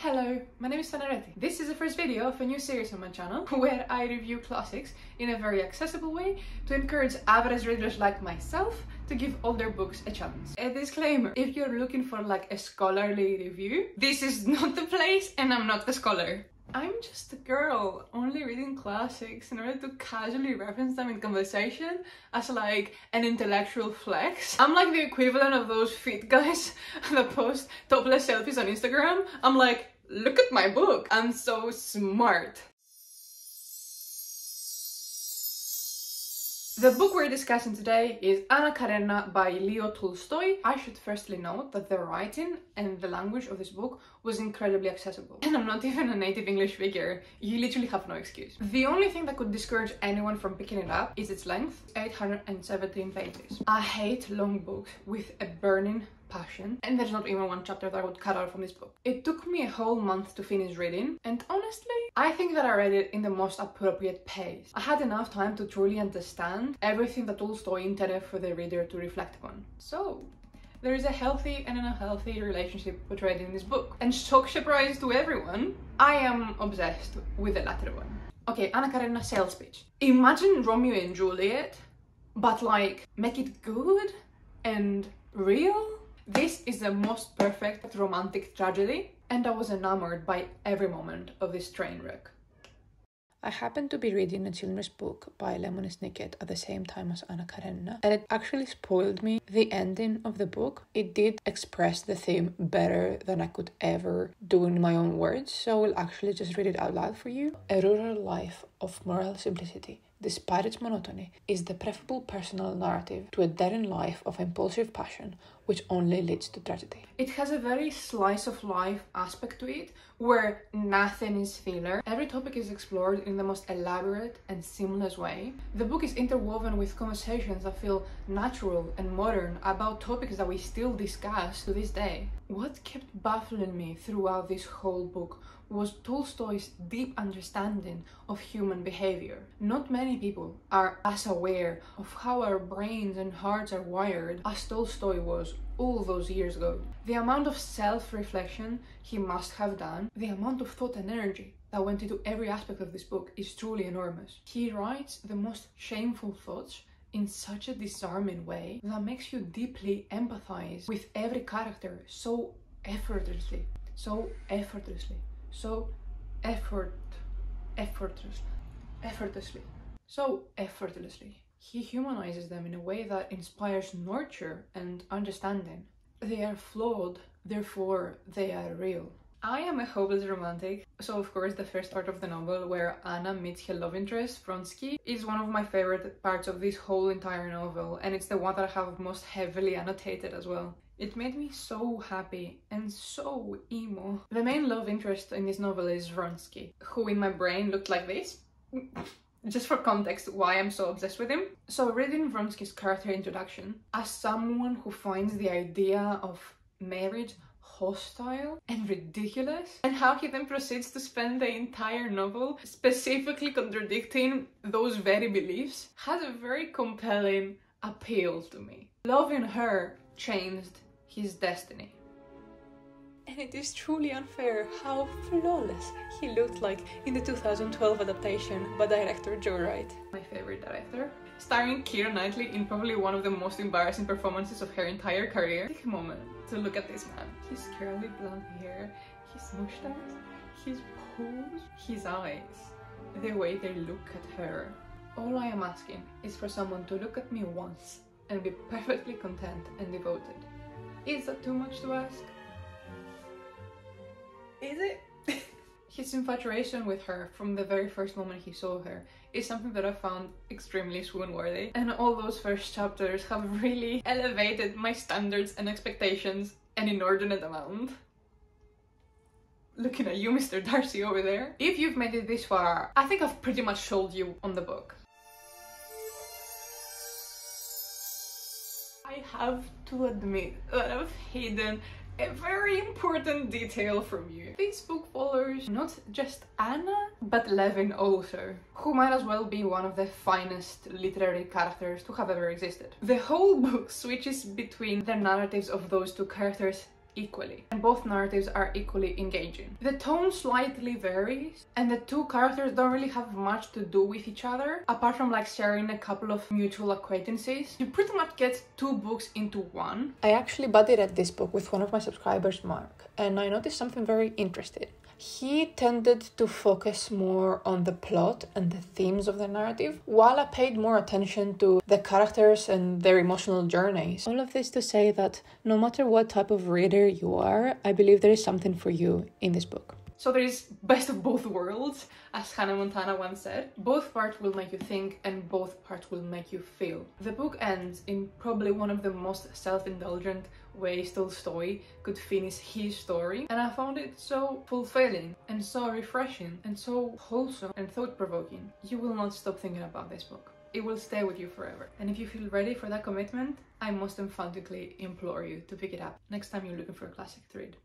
Hello, my name is Superiority. This is the first video of a new series on my channel where I review classics in a very accessible way to encourage average readers like myself to give older books a chance. A disclaimer, if you're looking for like a scholarly review, this is not the place and I'm not the scholar. I'm just a girl only reading classics in order to casually reference them in conversation as like an intellectual flex. I'm like the equivalent of those fit guys that post topless selfies on Instagram. I'm like, look at my book, I'm so smart. The book we're discussing today is Anna Karenina by Leo Tolstoy. I should firstly note that the writing and the language of this book was incredibly accessible. And I'm not even a native English speaker, you literally have no excuse. The only thing that could discourage anyone from picking it up is its length, 817 pages. I hate long books with a burning passion, and there's not even one chapter that I would cut out from this book. It took me a whole month to finish reading, and honestly, I think that I read it in the most appropriate pace. I had enough time to truly understand everything that Tolstoy intended for the reader to reflect upon. So, there is a healthy and an unhealthy relationship portrayed in this book. And shock surprise to everyone, I am obsessed with the latter one. Okay, Anna Karenina sales pitch. Imagine Romeo and Juliet, but like, make it good and real? This is the most perfect romantic tragedy, and I was enamored by every moment of this train wreck. I happened to be reading a children's book by Lemon Snicket at the same time as Anna Karenina, and it actually spoiled me. The ending of the book, it did express the theme better than I could ever do in my own words, so I will actually just read it out loud for you. A rural life of moral simplicity, despite its monotony, is the preferable personal narrative to a daring life of impulsive passion, which only leads to tragedy. It has a very slice of life aspect to it, where nothing is filler. Every topic is explored in the most elaborate and seamless way. The book is interwoven with conversations that feel natural and modern about topics that we still discuss to this day. What kept baffling me throughout this whole book was Tolstoy's deep understanding of human behavior. Not many people are as aware of how our brains and hearts are wired as Tolstoy was all those years ago. The amount of self-reflection he must have done, the amount of thought and energy that went into every aspect of this book is truly enormous. He writes the most shameful thoughts in such a disarming way that makes you deeply empathize with every character so effortlessly. He humanizes them in a way that inspires nurture and understanding. They are flawed, therefore they are real. I am a hopeless romantic, so of course the first part of the novel where Anna meets her love interest, Vronsky, is one of my favorite parts of this whole entire novel, and it's the one that I have most heavily annotated as well. It made me so happy and so emo. The main love interest in this novel is Vronsky, who in my brain looked like this. Just for context, why I'm so obsessed with him. So reading Vronsky's character introduction, as someone who finds the idea of marriage hostile and ridiculous, and how he then proceeds to spend the entire novel specifically contradicting those very beliefs, has a very compelling appeal to me. Loving her changed his destiny. And it is truly unfair how flawless he looked like in the 2012 adaptation by director Joe Wright. My favorite director. Starring Keira Knightley in probably one of the most embarrassing performances of her entire career. Take a moment to look at this man. His curly blonde hair, his mustache, his pose, his eyes, the way they look at her. All I am asking is for someone to look at me once and be perfectly content and devoted. Is that too much to ask? Is it? His infatuation with her from the very first moment he saw her is something that I found extremely swoon-worthy, and all those first chapters have really elevated my standards and expectations an inordinate amount. Looking at you, Mr. Darcy over there. If you've made it this far, I think I've pretty much sold you on the book. I have to admit that I've hidden a very important detail from you. This book follows not just Anna, but Levin also, who might as well be one of the finest literary characters to have ever existed. The whole book switches between the narratives of those two characters equally, and both narratives are equally engaging. The tone slightly varies, and the two characters don't really have much to do with each other, apart from like sharing a couple of mutual acquaintances. You pretty much get two books into one. I actually buddy read this book with one of my subscribers, Mark, and I noticed something very interesting. He tended to focus more on the plot and the themes of the narrative, while I paid more attention to the characters and their emotional journeys. All of this to say that no matter what type of reader you are, I believe there is something for you in this book. So there is best of both worlds, as Hannah Montana once said. Both parts will make you think and both parts will make you feel. The book ends in probably one of the most self-indulgent ways Tolstoy could finish his story, and I found it so fulfilling and so refreshing and so wholesome and thought-provoking. You will not stop thinking about this book. It will stay with you forever. And if you feel ready for that commitment, I most emphatically implore you to pick it up next time you're looking for a classic to read.